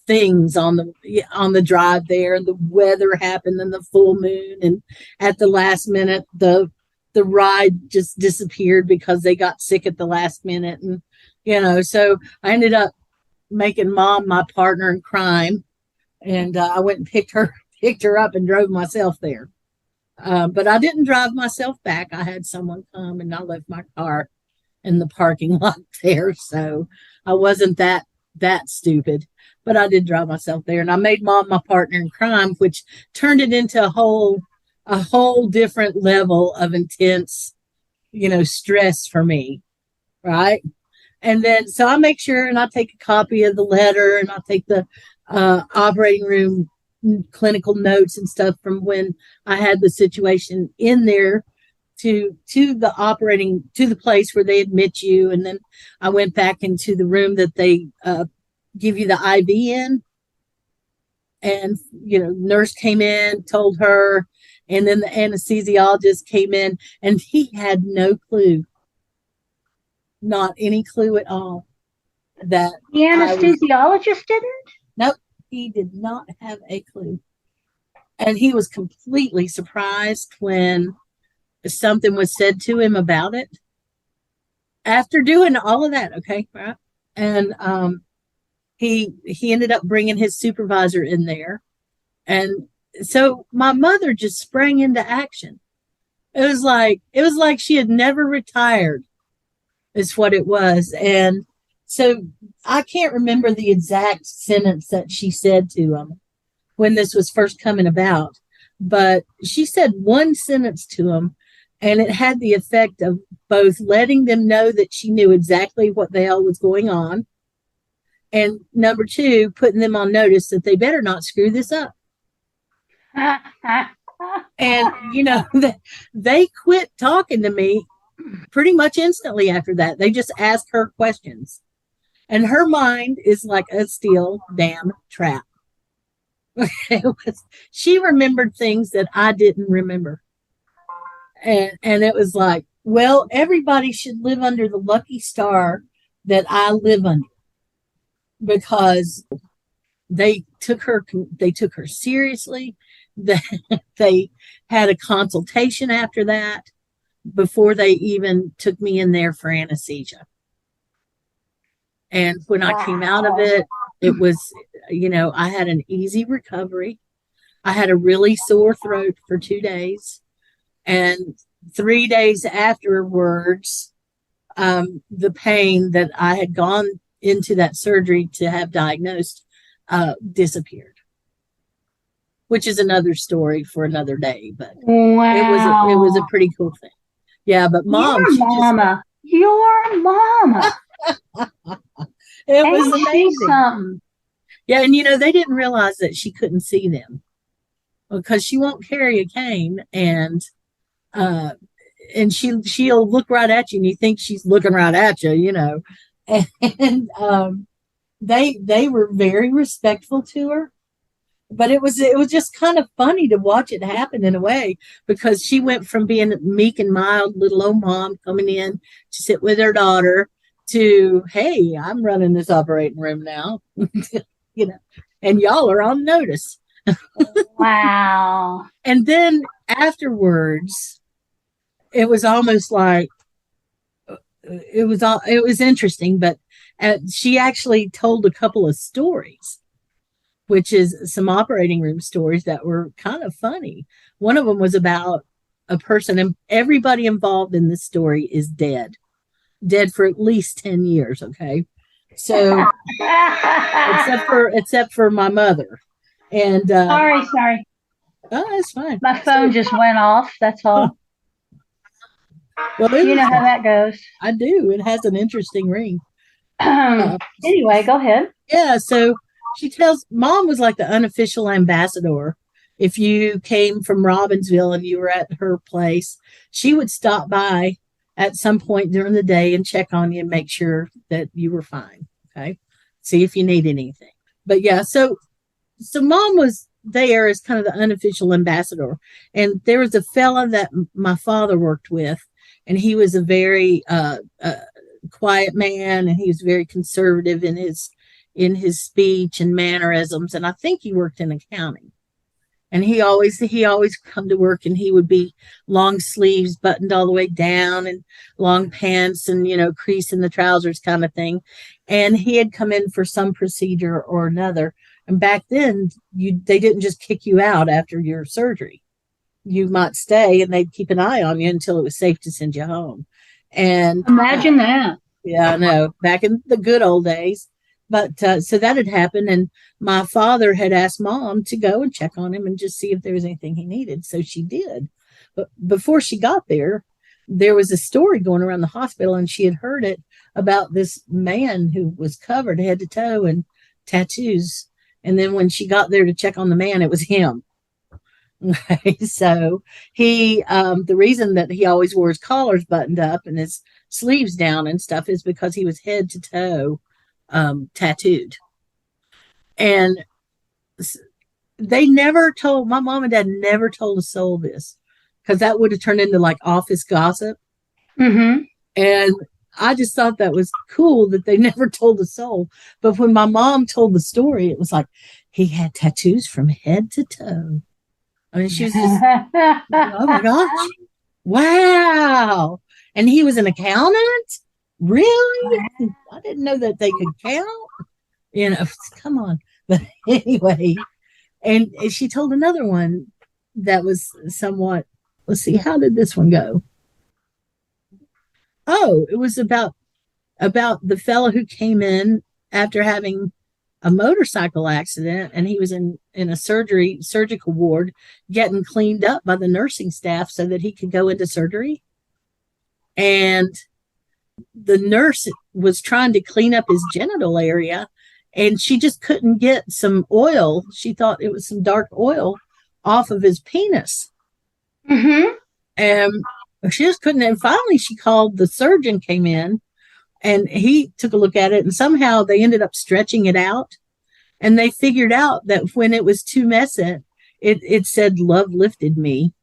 things on the drive there, and the weather happened and the full moon, and at the last minute the ride just disappeared because they got sick at the last minute. And so I ended up making Mom my partner in crime, and I went and picked her up and drove myself there. But I didn't drive myself back. I had someone come, and I left my car in the parking lot there, so I wasn't that stupid. But I did drive myself there, and I made Mom my partner in crime, which turned it into a whole different level of intense, stress for me, right? And then so I make sure, and I take a copy of the letter, and I take the operating room clinical notes and stuff from when I had the situation in there to the place where they admit you. And then I went back into the room that they give you the IV in, and nurse came in, told her, and then the anesthesiologist came in, and he had no clue, not any clue at all, that the anesthesiologist didn't. Nope, he did not have a clue, and he was completely surprised when something was said to him about it after doing all of that. Okay, right? And he ended up bringing his supervisor in there, and so my mother just sprang into action. It was like she had never retired, is what it was. And so I can't remember the exact sentence that she said to him when this was first coming about, but she said one sentence to him, and it had the effect of both letting them know that she knew exactly what the hell was going on, and number 2, putting them on notice that they better not screw this up. And they quit talking to me pretty much instantly after that. They just asked her questions, and her mind is like a steel damn trap. She remembered things that I didn't remember, and it was like, well, everybody should live under the lucky star that I live under, because they took her seriously. They had a consultation after that before they even took me in there for anesthesia. And when I came out of it, it was, I had an easy recovery. I had a really sore throat for 2 days. And 3 days afterwards, the pain that I had gone into that surgery to have diagnosed disappeared, which is another story for another day. But wow, it was a pretty cool thing. Yeah, but Mom, your mama. It was amazing. Yeah, and they didn't realize that she couldn't see them because she won't carry a cane, and she'll look right at you, and you think she's looking right at you, And they were very respectful to her, but it was just kind of funny to watch it happen in a way, because she went from being meek and mild little old mom coming in to sit with her daughter to, hey, I'm running this operating room now, and y'all are on notice. Wow. And then afterwards, it was almost like it was interesting, but she actually told a couple of stories, which is some operating room stories that were kind of funny. One of them was about a person, and everybody involved in this story is dead for at least 10 years. Okay. So except for my mother. And sorry. Oh, that's fine. My phone just went off. That's all. Well, You know how that goes. I do. It has an interesting ring. Anyway, go ahead. Yeah, so she tells Mom was like the unofficial ambassador. If you came from Robbinsville and you were at her place, she would stop by at some point during the day and check on you and make sure that you were fine. Okay. See if you need anything. But yeah, so Mom was there as kind of the unofficial ambassador. And there was a fella that my father worked with, and he was a very quiet man, and he was very conservative in his speech and mannerisms. And I think he worked in accounting. And he always come to work, and he would be long sleeves buttoned all the way down and long pants and, crease in the trousers kind of thing. And he had come in for some procedure or another. And back then they didn't just kick you out after your surgery. You might stay and they'd keep an eye on you until it was safe to send you home. And imagine that. Yeah, I know, back in the good old days. But so that had happened, and my father had asked Mom to go and check on him and just see if there was anything he needed. So she did. But before she got there was a story going around the hospital, and she had heard it about this man who was covered head to toe in tattoos. And then when she got there to check on the man, it was him. Okay, so he, the reason that he always wore his collars buttoned up and his sleeves down and stuff is because he was head to toe tattooed. And they never told, my mom and dad never told a soul this, because that would have turned into like office gossip. Mm-hmm. And I just thought that was cool that they never told a soul. But when my mom told the story, it was like, he had tattoos from head to toe. I mean, she was just, oh my gosh, wow. And he was an accountant? Really? I didn't know that they could count. Come on. But anyway, and she told another one that was somewhat, let's see, how did this one go? Oh, it was about the fellow who came in after having a motorcycle accident, and he was in a surgical ward getting cleaned up by the nursing staff so that he could go into surgery. And the nurse was trying to clean up his genital area, and she just couldn't get some oil. She thought it was some dark oil off of his penis. Mm-hmm. And she just couldn't. And finally she called, the surgeon came in, and he took a look at it, and somehow they ended up stretching it out. And they figured out that when it was too messy, it said, "Love lifted me."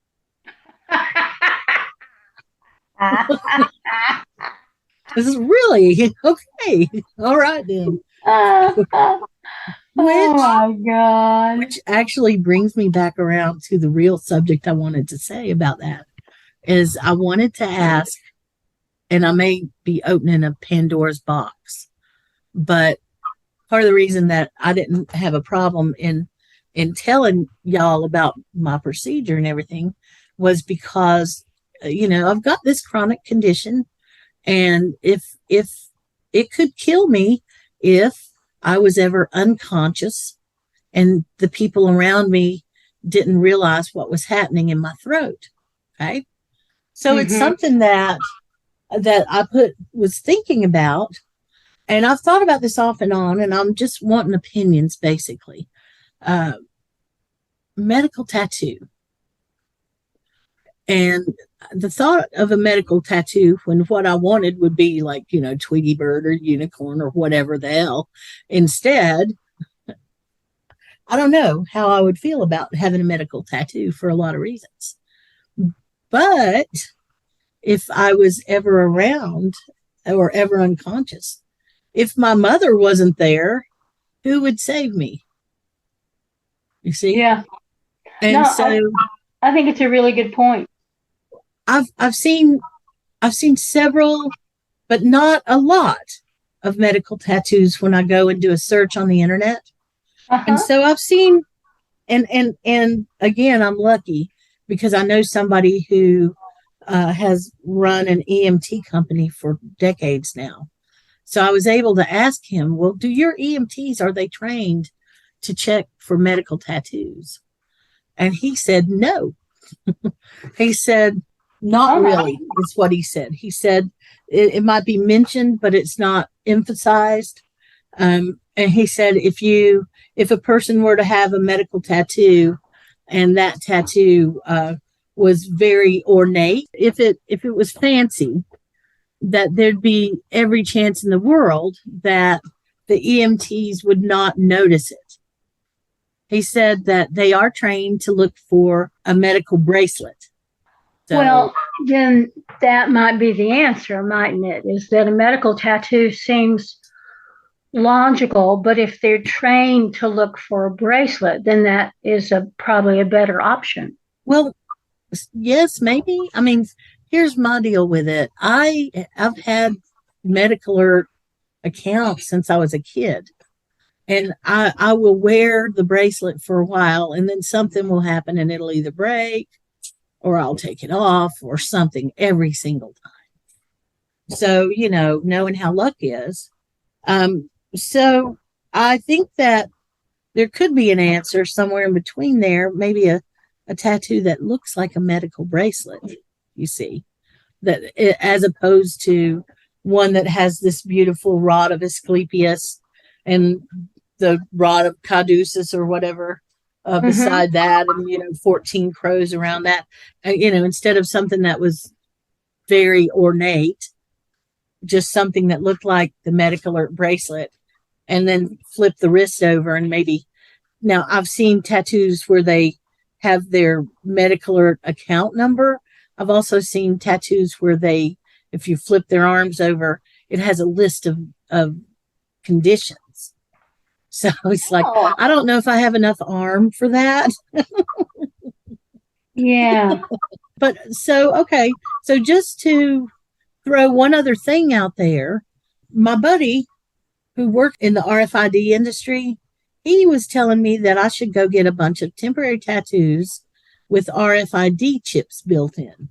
This is really okay. All right then. Oh my God. Which actually brings me back around to the real subject I wanted to say about that. Is I wanted to ask, and I may be opening a Pandora's box, but part of the reason that I didn't have a problem in telling y'all about my procedure and everything was because, I've got this chronic condition, and if it could kill me if I was ever unconscious and the people around me didn't realize what was happening in my throat. Okay. So It's something that I was thinking about, and I've thought about this off and on, and I'm just wanting opinions, basically. Medical tattoo. And the thought of a medical tattoo, when what I wanted would be like, Tweety Bird or unicorn or whatever the hell. Instead, I don't know how I would feel about having a medical tattoo for a lot of reasons. But if I was ever around or ever unconscious, if my mother wasn't there, who would save me? You see? Yeah. And I think it's a really good point. I've seen several, but not a lot of medical tattoos when I go and do a search on the internet. And so I've seen, and again, I'm lucky because I know somebody who has run an EMT company for decades now. So I was able to ask him, well, do your EMTs, are they trained to check for medical tattoos? And he said, no. He said, Not really, is what he said. He said it might be mentioned, but it's not emphasized. And he said if a person were to have a medical tattoo and that tattoo was very ornate, if it was fancy, that there'd be every chance in the world that the EMTs would not notice it. He said that they are trained to look for a medical bracelet. So, well, then that might be the answer, mightn't it? Is that a medical tattoo seems logical, but if they're trained to look for a bracelet, then that is probably a better option. Well, yes, maybe. I mean, here's my deal with it. I've had medical accounts since I was a kid. And I will wear the bracelet for a while, and then something will happen and it'll either break or I'll take it off or something every single time. So, knowing how luck is. So I think that there could be an answer somewhere in between there, maybe a tattoo that looks like a medical bracelet, you see, that as opposed to one that has this beautiful rod of Asclepius and the rod of Caduceus or whatever beside that, and 14 crows around that, instead of something that was very ornate, just something that looked like the medical alert bracelet, and then flip the wrist over. And maybe now I've seen tattoos where they have their medical alert account number. I've also seen tattoos where if you flip their arms over, it has a list of conditions. So it's like, I don't know if I have enough arm for that. Yeah. But okay. So just to throw one other thing out there, my buddy who worked in the RFID industry, he was telling me that I should go get a bunch of temporary tattoos with RFID chips built in.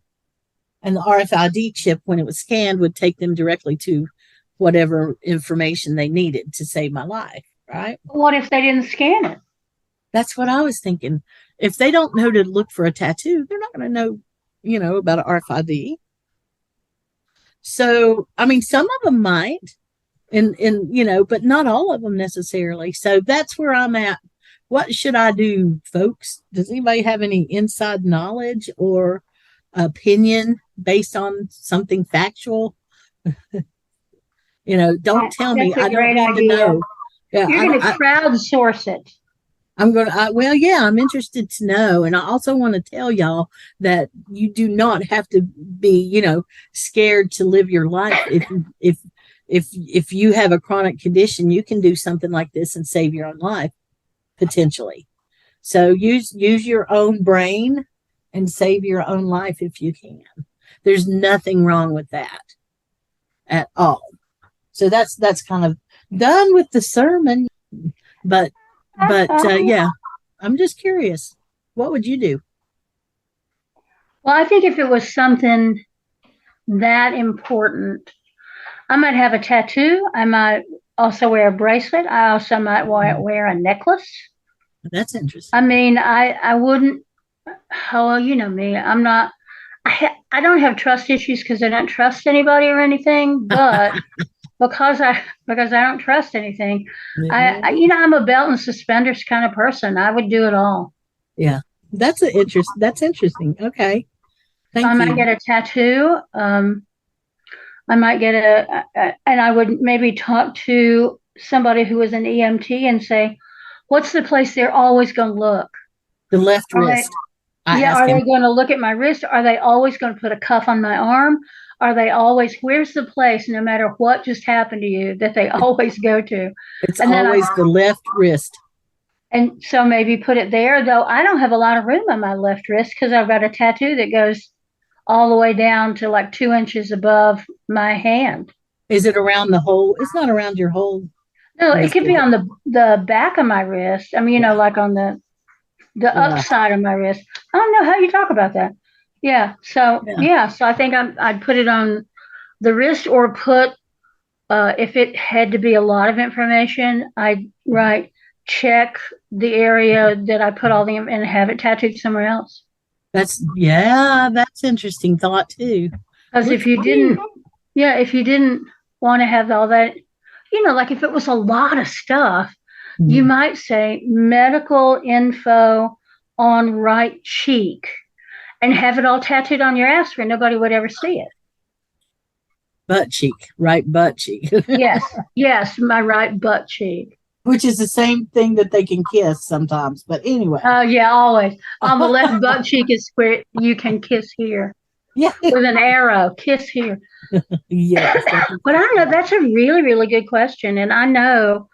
And the RFID chip, when it was scanned, would take them directly to whatever information they needed to save my life, right? What if they didn't scan it? That's what I was thinking. If they don't know to look for a tattoo, they're not going to know, about an RFID. So, I mean, some of them might, but not all of them necessarily. So that's where I'm at. What should I do, folks? Does anybody have any inside knowledge or opinion based on something factual? Don't tell me. I don't need to know. Yeah, you're going to crowdsource it. I'm interested to know. And I also want to tell y'all that you do not have to be, scared to live your life. If you have a chronic condition, you can do something like this and save your own life, potentially. So use your own brain and save your own life if you can. There's nothing wrong with that at all. So that's kind of done with the sermon. But yeah, I'm just curious. What would you do? Well, I think if it was something that important, I might have a tattoo. I might also wear a bracelet. I also might wear a necklace. That's interesting. I mean, I wouldn't. Oh, you know me. I'm not. I don't have trust issues because I don't trust anybody or anything. But because I don't trust anything, I'm a belt and suspenders kind of person. I would do it all. Yeah, that's interesting. Okay, thank you. I might get a tattoo. I might get and I would maybe talk to somebody who was an EMT and say, what's the place they're always going to look? The left wrist. Are they going to look at my wrist? Are they always going to put a cuff on my arm? Are they always, where's the place, no matter what just happened to you, that they always go to? It's always the left wrist. And so maybe put it there, though I don't have a lot of room on my left wrist because I've got a tattoo that goes all the way down to like 2 inches above my hand. Is it around the whole? It's not around your whole. No, it could be on the back of my wrist. I mean, like on the upside of my wrist. I don't know how you talk about that. Yeah. So so I think I'd put it on the wrist, or put if it had to be a lot of information, I'd check the area that I put all the and have it tattooed somewhere else. That's interesting thought too. Because if you didn't want to have all that, like if it was a lot of stuff, you might say medical info on right cheek and have it all tattooed on your ass where nobody would ever see it. Butt cheek, right butt cheek. Yes, my right butt cheek. Which is the same thing that they can kiss sometimes. But anyway. Oh, yeah, always. On the left butt cheek is where you can kiss here. Yeah. With an arrow, kiss here. Yes. But I know that's a really, really good question. And I know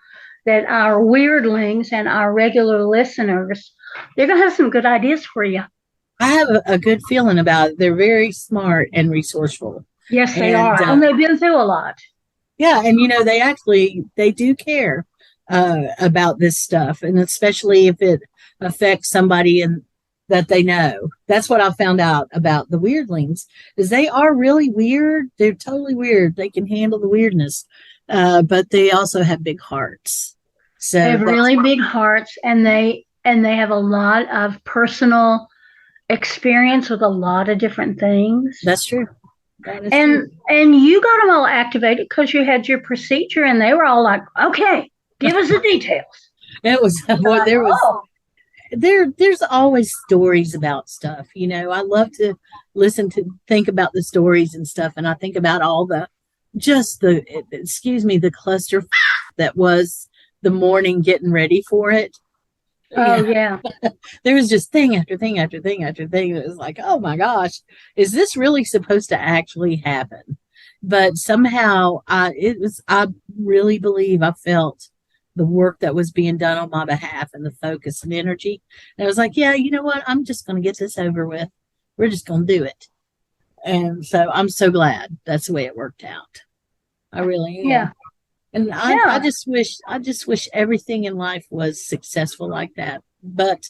that our weirdlings and our regular listeners, they're going to have some good ideas for you. I have a good feeling about it. They're very smart and resourceful. Yes, they are. And they've been through a lot. Yeah. And, they do care about this stuff. And especially if it affects somebody that they know. That's what I found out about the weirdlings, is they are really weird. They're totally weird. They can handle the weirdness, but they also have big hearts. So they have really big hearts, and they have a lot of personal experience with a lot of different things. That's true. And you got them all activated because you had your procedure, and they were all like, "Okay, give us the details." It was there's always stories about stuff. I love to think about the stories and stuff. And I think about all the cluster that was the morning getting ready for it. Oh, yeah. There was just thing after thing after thing after thing. It was like, oh my gosh, is this really supposed to actually happen? But somehow I really believe I felt the work that was being done on my behalf and the focus and energy. And I was like, yeah, you know what? I'm just going to get this over with. We're just going to do it. And so I'm so glad that's the way it worked out. I really am. Yeah. And I just wish everything in life was successful like that. But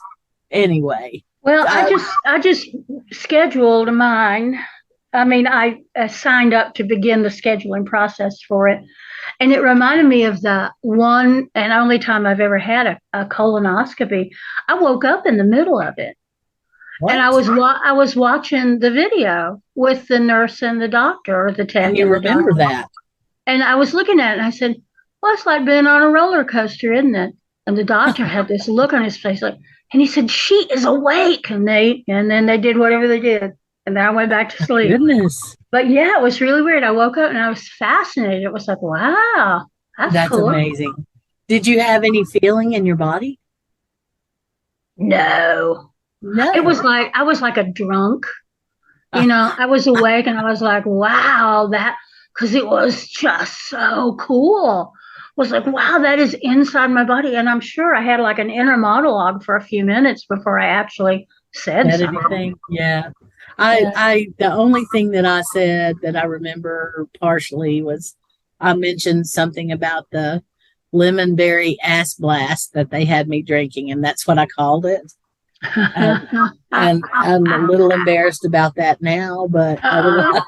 anyway. Well, I just scheduled mine. I mean, I signed up to begin the scheduling process for it. And it reminded me of the one and only time I've ever had a colonoscopy. I woke up in the middle of it. What? And I was watching the video with the nurse and the doctor, or the tech. You remember that? And I was looking at it, and I said, well, it's like being on a roller coaster, isn't it? And the doctor had this look on his face, and he said, she is awake. And then they did whatever they did. And then I went back to sleep. Goodness. But yeah, it was really weird. I woke up and I was fascinated. It was like, wow, that's cool. Amazing. Did you have any feeling in your body? No. It was like, I was like a drunk. I was awake and I was like, wow, because it was just so cool. It was like, wow, that is inside my body. And I'm sure I had like an inner monologue for a few minutes before I actually said something. Yeah. The only thing that I said that I remember partially was I mentioned something about the lemon berry ass blast that they had me drinking, and that's what I called it. And I'm a little embarrassed about that now, but otherwise,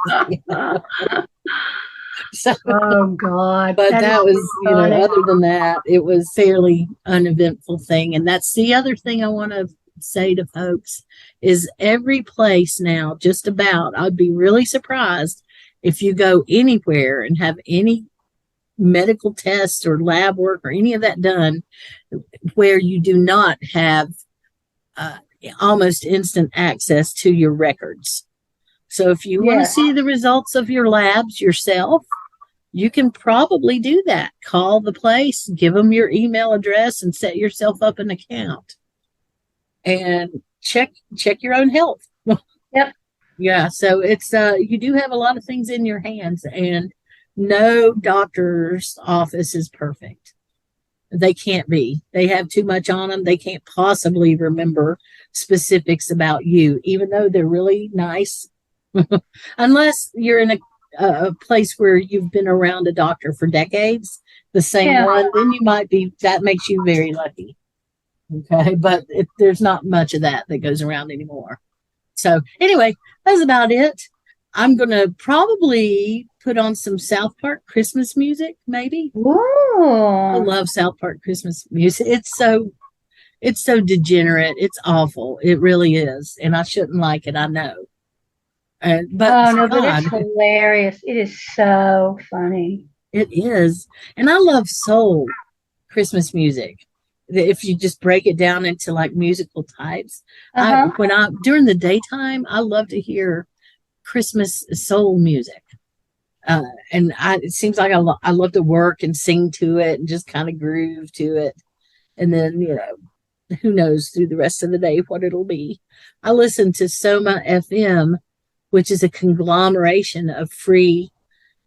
so, oh God! But that was, other than that, it was fairly uneventful thing. And that's the other thing I want to say to folks is every place now, just about, I'd be really surprised if you go anywhere and have any medical tests or lab work or any of that done where you do not have almost instant access to your records. So if you want to see the results of your labs yourself, you can probably do that. Call the place, give them your email address, and set yourself up an account and check your own health. Yep. Yeah. So it's you do have a lot of things in your hands, and no doctor's office is perfect. They can't be. They have too much on them. They can't possibly remember specifics about you, even though they're really nice. Unless you're in a place where you've been around a doctor for decades, the same one, then you might be, that makes you very lucky. Okay. But there's not much of that goes around anymore. So anyway, that's about it. I'm going to probably put on some South Park Christmas music, maybe. Ooh. I love South Park Christmas music. It's so It's so degenerate. It's awful. It really is. And I shouldn't like it. I know. But oh no, but it's hilarious. It is so funny. It is. And I love soul Christmas music. If you just break it down into like musical types, during the daytime, I love to hear Christmas soul music. It seems like I love to work and sing to it and just kind of groove to it. And then, who knows through the rest of the day what it'll be. I listen to Soma FM, which is a conglomeration of free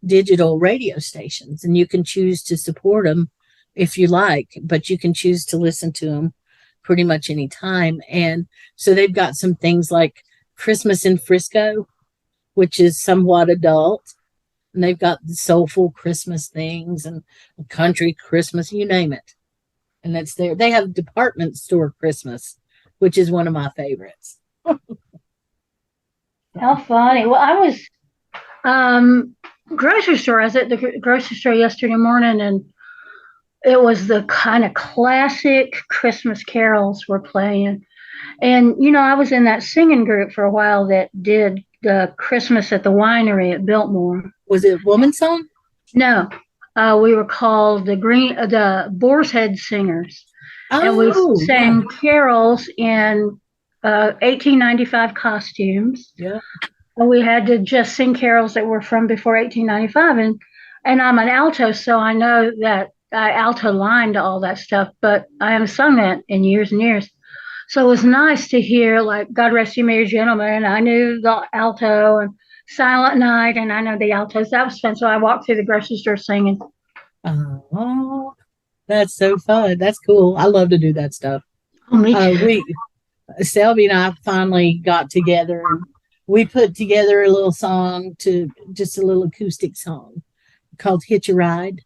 digital radio stations, and you can choose to support them if you like, but you can choose to listen to them pretty much any time. And so they've got some things like Christmas in Frisco, which is somewhat adult, and they've got the soulful Christmas things and country Christmas, you name it. And that's there. They have department store Christmas, which is one of my favorites. How funny. Well, I was grocery store. I was at the grocery store yesterday morning, and it was the kind of classic Christmas carols were playing. And, I was in that singing group for a while that did the Christmas at the winery at Biltmore. Was it Woman's Song? No. We were called the Boar's Head Singers. Oh, and we sang carols in 1895 costumes. Yeah. And we had to just sing carols that were from before 1895. And I'm an alto, so I know that I alto line to all that stuff, but I haven't sung that in years and years. So it was nice to hear, like, God Rest You Merry Gentlemen. I knew the alto, and Silent Night, and I know the altos. That was fun. So I walked through the grocery store singing. Oh, that's so fun. That's cool. I love to do that stuff. Oh, me too. Selby and I finally got together, and we put together a little song, just a little acoustic song called Hitch a Ride.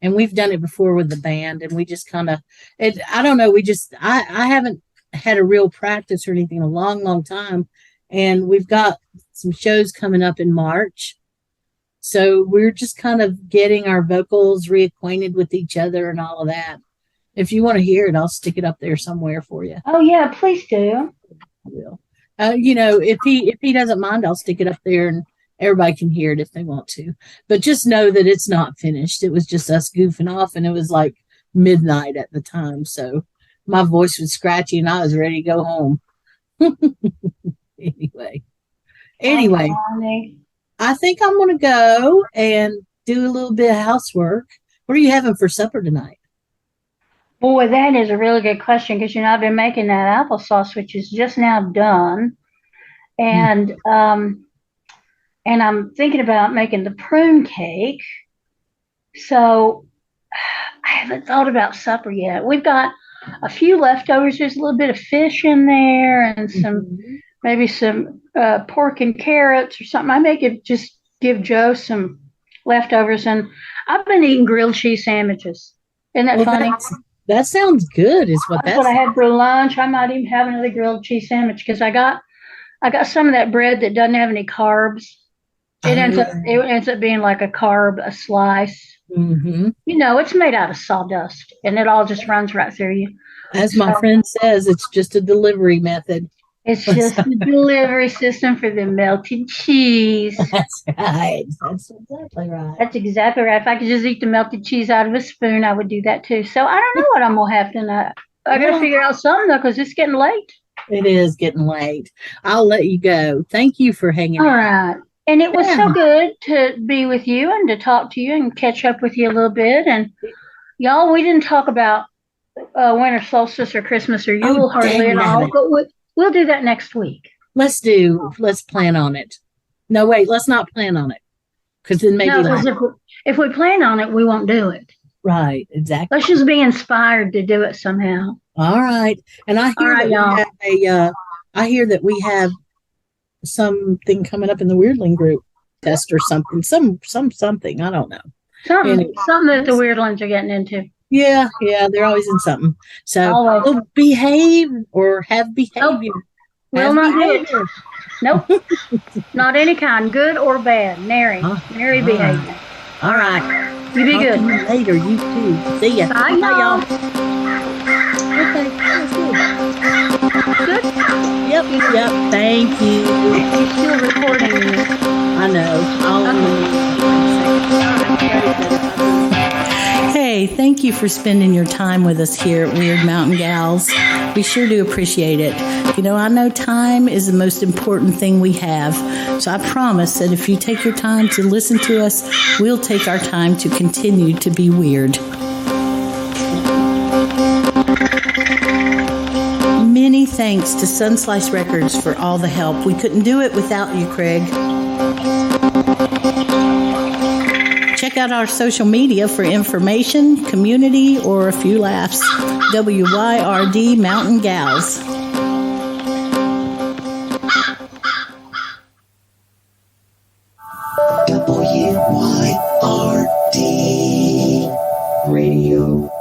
And we've done it before with the band, and we just kind of, I don't know, I haven't had a real practice or anything in a long, long time. And we've got some shows coming up in March. So we're just kind of getting our vocals reacquainted with each other and all of that. If you want to hear it, I'll stick it up there somewhere for you. Oh, yeah, please do. I will. If he doesn't mind, I'll stick it up there and everybody can hear it if they want to. But just know that it's not finished. It was just us goofing off, and it was like midnight at the time. So my voice was scratchy, and I was ready to go home. Anyway, I think I'm going to go and do a little bit of housework. What are you having for supper tonight? Boy, that is a really good question, because, I've been making that applesauce, which is just now done. And, and I'm thinking about making the prune cake. So I haven't thought about supper yet. We've got a few leftovers. There's a little bit of fish in there and maybe some pork and carrots or something. I may just give Joe some leftovers. And I've been eating grilled cheese sandwiches. Isn't that funny? That sounds good. That's what I had for lunch. I might even have another grilled cheese sandwich, because I got some of that bread that doesn't have any carbs. It ends up being like a slice. Mm-hmm. It's made out of sawdust, and it all just runs right through you. As my friend says, it's just a delivery method. It's just a delivery system for the melted cheese. That's right. That's exactly right. That's exactly right. If I could just eat the melted cheese out of a spoon, I would do that too. So I don't know what I'm going to have tonight. I got to figure out something, though, because it's getting late. It is getting late. I'll let you go. Thank you for hanging out. All right. And it was so good to be with you and to talk to you and catch up with you a little bit. And y'all, we didn't talk about winter solstice or Christmas or Yule hardly at all, but we'll do that next week. Let's plan on it. No, wait, let's not plan on it. Because then maybe if we plan on it, we won't do it. Right, exactly. Let's just be inspired to do it somehow. All right. And I hear that we have something coming up in the Weirdling group test or something. Something. I don't know. Something that the Weirdlings are getting into. Yeah, they're always in something. So we'll behave or have behavior. Will not do it. Nope. Not any kind, good or bad. Nary behavior. All right. You be good. Later, you too. See ya. Bye, y'all. Okay, that's good. Good? Yep. Thank you. You're still recording this. I know. Hey, thank you for spending your time with us here at Wyrd Mountain Gals. We sure do appreciate it. You know, I know time is the most important thing we have. So I promise that if you take your time to listen to us, we'll take our time to continue to be weird. Many thanks to Sunslice Records for all the help. We couldn't do it without you, Craig. Check out our social media for information, community, or a few laughs. WYRD Mountain Gals. WYRD Radio.